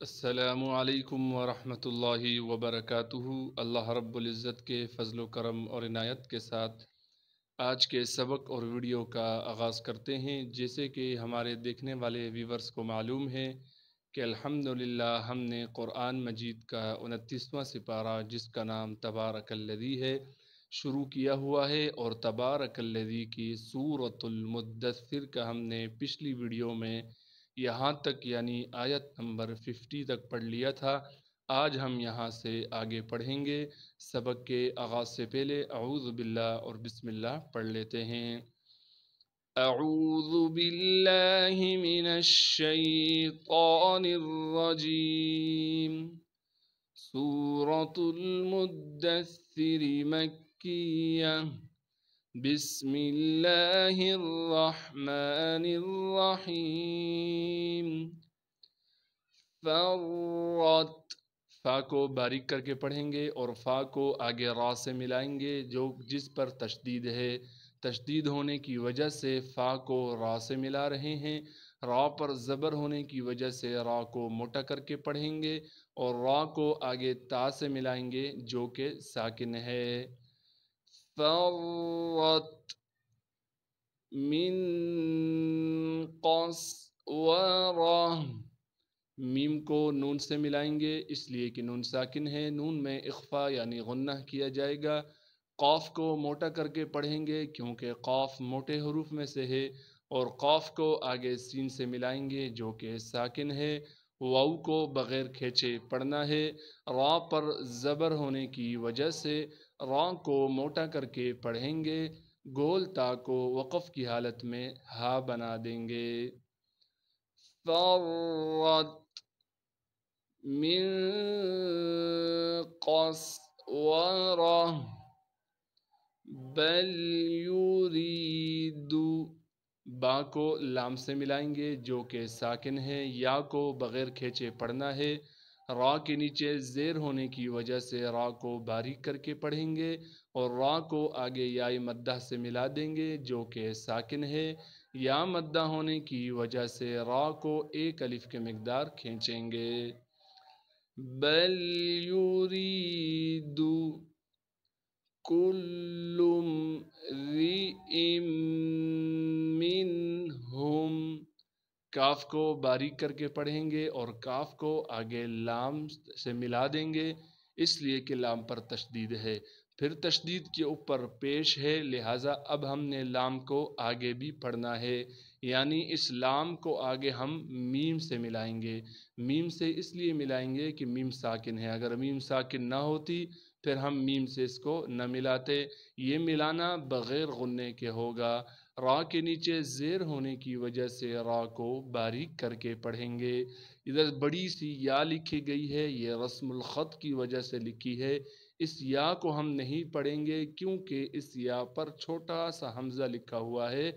السلام علیکم ورحمۃ اللہ وبرکاتہ۔ اللہ رب العزت کے فضل و کرم اور عنایت کے ساتھ آج کے سبق اور ویڈیو کا آغاز کرتے ہیں۔ جیسے کہ ہمارے دیکھنے والے ویورز کو معلوم ہے کہ الحمدللہ ہم نے قرآن مجید کا 29واں سپارہ جس کا نام تبارک الذی ہے شروع کیا ہوا ہے، اور تبارک الذی کی سورۃ المدثر کا ہم نے پچھلی ویڈیو میں یہاں تک یعنی آیت نمبر 50 تک پڑھ لیا تھا۔ آج ہم یہاں سے آگے پڑھیں گے۔ سبق کے آغاز سے پہلے اعوذ باللہ اور بسم اللہ پڑھ لیتے ہیں۔ اعوذ باللہ من الشیطان الرجیم۔ سورۃ المدثر مکیہ۔ بسم اللہ الرحمن الرحیم۔ فرت، فا کو باریک کر کے پڑھیں گے اور فا کو آگے را سے ملائیں گے جس پر تشدید ہے۔ تشدید ہونے کی وجہ سے فا کو را سے ملا رہے ہیں۔ را پر زبر ہونے کی وجہ سے را کو موٹا کر کے پڑھیں گے اور را کو آگے تا سے ملائیں گے جو کہ ساکن ہے۔ فرت من قسورہ، میم کو نون سے ملائیں گے اس لیے کہ نون ساکن ہے۔ نون میں اخفا یعنی غنہ کیا جائے گا۔ قاف کو موٹا کر کے پڑھیں گے کیونکہ قاف موٹے حروف میں سے ہے، اور قاف کو آگے سین سے ملائیں گے جو کہ ساکن ہے۔ واو کو بغیر کھینچے پڑھنا ہے۔ را پر زبر ہونے کی وجہ سے را کو موٹا کر کے پڑھیں گے۔ گول تا کو وقف کی حالت میں ہا بنا دیں گے۔ فرت من قسورہ بل یرید، با کو لام سے ملائیں گے جو کہ ساکن ہے۔ یا کو بغیر کھینچے پڑھنا ہے۔ را کے نیچے زیر ہونے کی وجہ سے را کو باریک کر کے پڑھیں گے اور را کو آگے یاء مدہ سے ملا دیں گے جو کہ ساکن ہے۔ یا مدہ ہونے کی وجہ سے را کو ایک الف کے مقدار کھینچیں گے۔ بل یرید کل امرئ منہم، کاف کو باریک کر کے پڑھیں گے اور کاف کو آگے لام سے ملا دیں گے اس لیے کہ لام پر تشدید ہے، پھر تشدید کے اوپر پیش ہے، لہٰذا اب ہم نے لام کو آگے بھی پڑھنا ہے، یعنی اس لام کو آگے ہم میم سے ملائیں گے۔ میم سے اس لیے ملائیں گے کہ میم ساکن ہے، اگر میم ساکن نہ ہوتی پھر ہم میم سے اس کو نہ ملاتے۔ یہ ملانا بغیر غننے کے ہوگا۔ را کے نیچے زیر ہونے کی وجہ سے را کو باریک کر کے پڑھیں گے۔ ادھر بڑی سی یا لکھی گئی ہے، یہ رسم الخط کی وجہ سے لکھی ہے۔ اس یا کو ہم نہیں پڑھیں گے کیونکہ اس یا پر چھوٹا سا حمزہ لکھا ہوا ہے،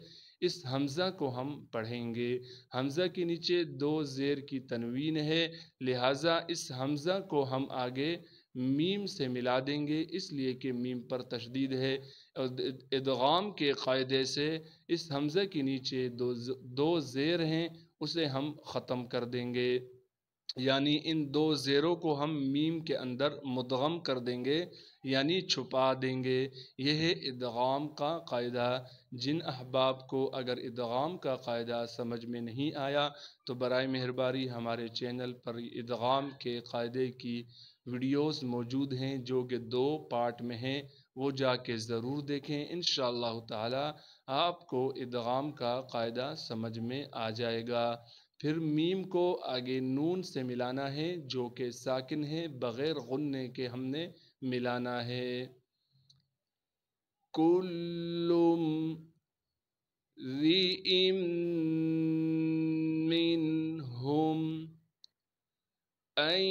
اس حمزہ کو ہم پڑھیں گے۔ حمزہ کے نیچے دو زیر کی تنوین ہے، لہٰذا اس حمزہ کو ہم آگے میم سے ملا دیں گے اس لیے کہ میم پر تشدید ہے۔ ادغام کے قاعدے سے اس حمزہ کے نیچے دو زیر ہیں، اسے ہم ختم کر دیں گے، یعنی ان دو زیروں کو ہم میم کے اندر مدغم کر دیں گے یعنی چھپا دیں گے۔ یہ ہے ادغام کا قاعدہ۔ جن احباب کو اگر ادغام کا قاعدہ سمجھ میں نہیں آیا تو برائے مہربانی ہمارے چینل پر ادغام کے قاعدے کی ویڈیوز موجود ہیں جو کہ 2 پارٹ میں ہیں، وہ جا کے ضرور دیکھیں، انشاءاللہ تعالی آپ کو ادغام کا قاعدہ سمجھ میں آ جائے گا۔ پھر میم کو آگے نون سے ملانا ہے جو کہ ساکن ہے، بغیر غننے کے ہم نے ملانا ہے۔ کل امرئ منہم ان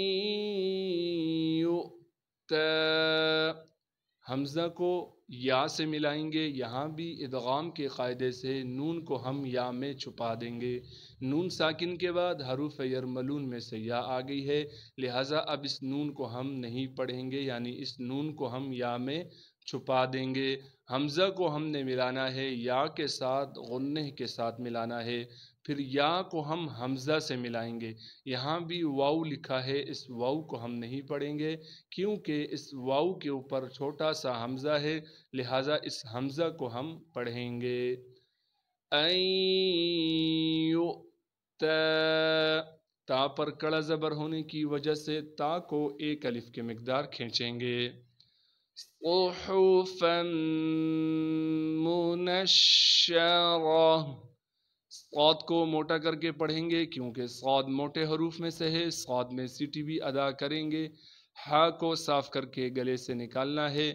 یؤتی، حمزہ کو یا سے ملائیں گے، یہاں بھی ادغام کے قاعدے سے نون کو ہم یا میں چھپا دیں گے۔ نون ساکن کے بعد حروف یرملون میں سے یا آ گئی ہے، لہٰذا اب اس نون کو ہم نہیں پڑھیں گے، یعنی اس نون کو ہم یا میں چھپا دیں گے۔ حمزہ کو ہم نے ملانا ہے یا کے ساتھ، غنہ کے ساتھ ملانا ہے، پھر یا کو ہم حمزہ سے ملائیں گے. یہاں بھی واو لکھا ہے، اس واو کو ہم نہیں پڑھیں گے کیونکہ اس واو کے اوپر چھوٹا سا حمزہ ہے، لہٰذا اس حمزہ کو ہم پڑھیں گے. تا پر کڑا زبر ہونے کی وجہ سے تا کو ایک الف کے مقدار کھینچیں گے. صحفا منشرہ، صاد کو موٹا کر کے پڑھیں گے کیونکہ صاد موٹے حروف میں سے ہے، صاد میں سیٹی بھی ادا کریں گے. ہا کو صاف کر کے گلے سے نکالنا ہے.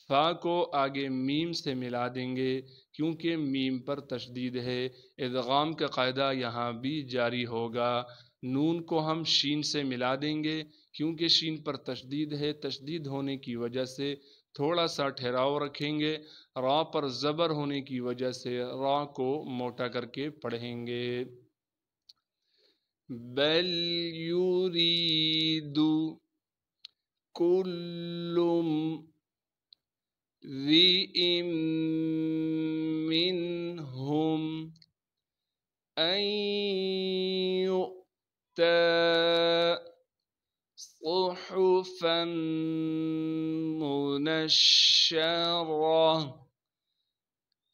فا کو آگے میم سے ملا دیں گے کیونکہ میم پر تشدید ہے، ادغام کا قاعدہ یہاں بھی جاری ہوگا. نون کو ہم شین سے ملا دیں گے کیونکہ شین پر تشدید ہے، تشدید ہونے کی وجہ سے تھوڑا سا ٹھہراؤ رکھیں گے. را پر زبر ہونے کی وجہ سے را کو موٹا کر کے پڑھیں گے. بل یرید کل امرئ منہم ان یؤتی صحفا منشرہ.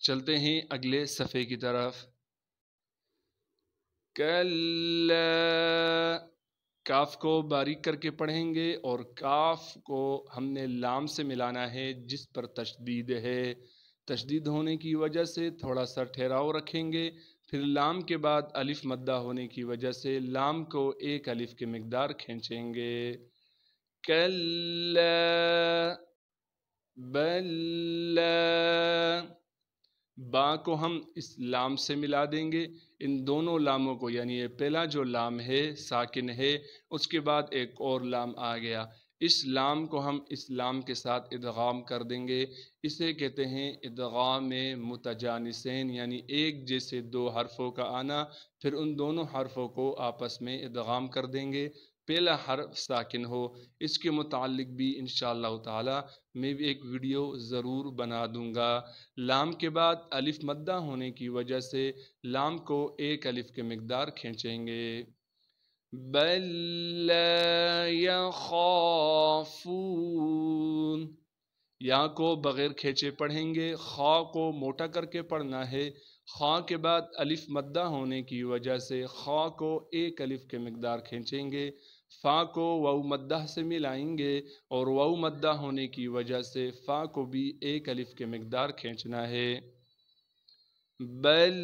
چلتے ہیں اگلے صفحے کی طرف. کلا، کاف کو باریک کر کے پڑھیں گے اور کاف کو ہم نے لام سے ملانا ہے جس پر تشدید ہے. تشدید ہونے کی وجہ سے تھوڑا سا ٹھہراؤ رکھیں گے. پھر لام کے بعد الف مدہ ہونے کی وجہ سے لام کو ایک الف کے مقدار کھینچیں گے. کلا بل لا، با کو ہم اس لام سے ملا دیں گے. ان دونوں لاموں کو، یعنی یہ پہلا جو لام ہے ساکن ہے، اس کے بعد ایک اور لام آ گیا، اس لام کو ہم اس لام کے ساتھ ادغام کر دیں گے. اسے کہتے ہیں ادغام متجانسین، یعنی ایک جیسے دو حرفوں کا آنا، پھر ان دونوں حرفوں کو آپس میں ادغام کر دیں گے، پہلا حرف ساکن ہو. اس کے متعلق بھی انشاءاللہ تعالی میں بھی ایک ویڈیو ضرور بنا دوں گا. لام کے بعد الف مدہ ہونے کی وجہ سے لام کو ایک الف کے مقدار کھینچیں گے. بل لا یخافون، یا کو بغیر کھینچے پڑھیں گے. خا کو موٹا کر کے پڑھنا ہے. خا کے بعد الف مدہ ہونے کی وجہ سے خا کو ایک الف کے مقدار کھینچیں گے. فا کو واو مدہ سے ملائیں گے اور واو مدہ ہونے کی وجہ سے فا کو بھی ایک الف کے مقدار کھینچنا ہے. بل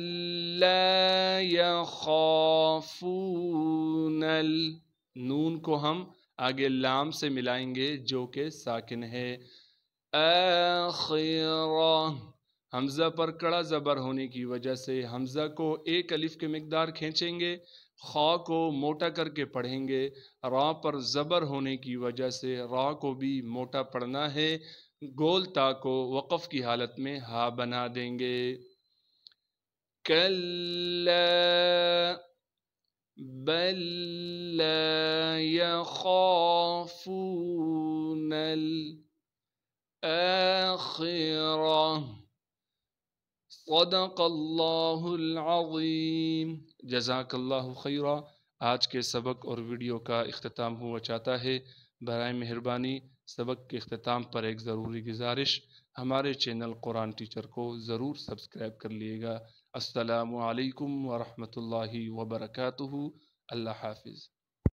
لا یخافون نون کو ہم آگے لام سے ملائیں گے جو کہ ساکن ہے. آخرہ، حمزہ پر کڑا زبر ہونے کی وجہ سے حمزہ کو ایک الف کے مقدار کھینچیں گے. خا کو موٹا کر کے پڑھیں گے. را پر زبر ہونے کی وجہ سے را کو بھی موٹا پڑھنا ہے. گول تا کو وقف کی حالت میں ہا بنا دیں گے. کلا بل لا یخافون الآخرہ. صدق اللہ العظیم. جزاک اللہ خیرہ. آج کے سبق اور ویڈیو کا اختتام ہوا چاہتا ہے. برائے مہربانی سبق کے اختتام پر ایک ضروری گزارش، ہمارے چینل قرآن ٹیچر کو ضرور سبسکرائب کر لیے گا. السلام علیکم ورحمۃ اللہ وبرکاتہ. اللہ حافظ.